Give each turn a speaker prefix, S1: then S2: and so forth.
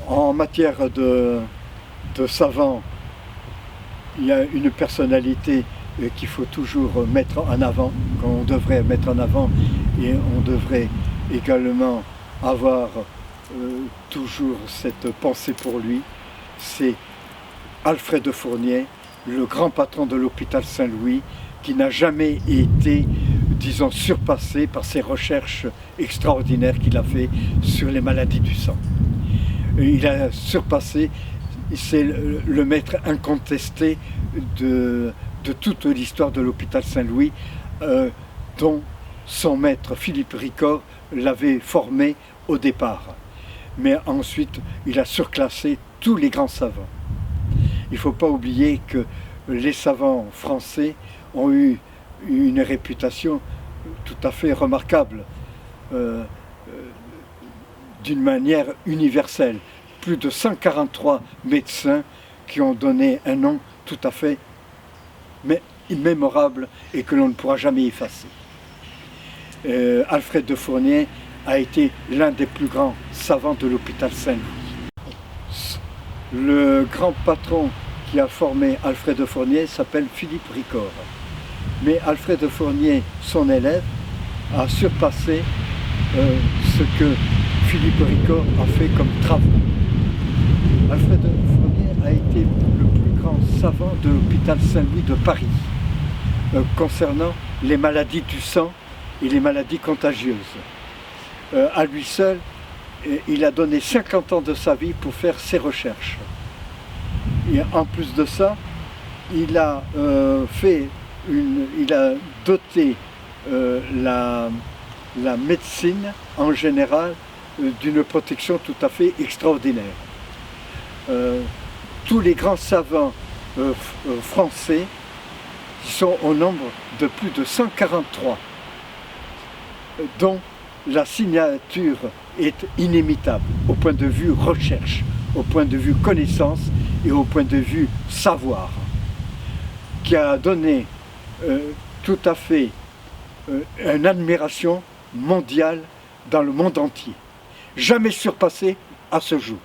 S1: En matière de savant, il y a une personnalité qu'il faut toujours mettre en avant, qu'on devrait mettre en avant, et on devrait également avoir toujours cette pensée pour lui. C'est Alfred de Fournier, le grand patron de l'hôpital Saint-Louis, qui n'a jamais été, disons, surpassé par ses recherches extraordinaires qu'il a fait sur les maladies du sang. Il a surpassé, c'est le maître incontesté de toute l'histoire de l'hôpital Saint-Louis, dont son maître Philippe Ricord l'avait formé au départ. Mais ensuite, il a surclassé tous les grands savants. Il ne faut pas oublier que les savants français ont eu une réputation tout à fait remarquable, d'une manière universelle. Plus de 143 médecins qui ont donné un nom tout à fait immémorable et que l'on ne pourra jamais effacer. Alfred de Fournier a été l'un des plus grands savants de l'hôpital Saint-Louis. Le grand patron qui a formé Alfred de Fournier s'appelle Philippe Ricord. Mais Alfred de Fournier, son élève, a surpassé ce que Philippe Ricord a fait comme travaux. Alfred de Fournier a été le plus grand savant de l'hôpital Saint-Louis de Paris, concernant les maladies du sang et les maladies contagieuses. À lui seul, il a donné 50 ans de sa vie pour faire ses recherches. Et en plus de ça, il a doté la médecine en général d'une protection tout à fait extraordinaire. Tous les grands savants français sont au nombre de plus de 143, dont la signature est inimitable au point de vue recherche, au point de vue connaissance et au point de vue savoir, qui a donné tout à fait une admiration mondiale dans le monde entier, jamais surpassée à ce jour.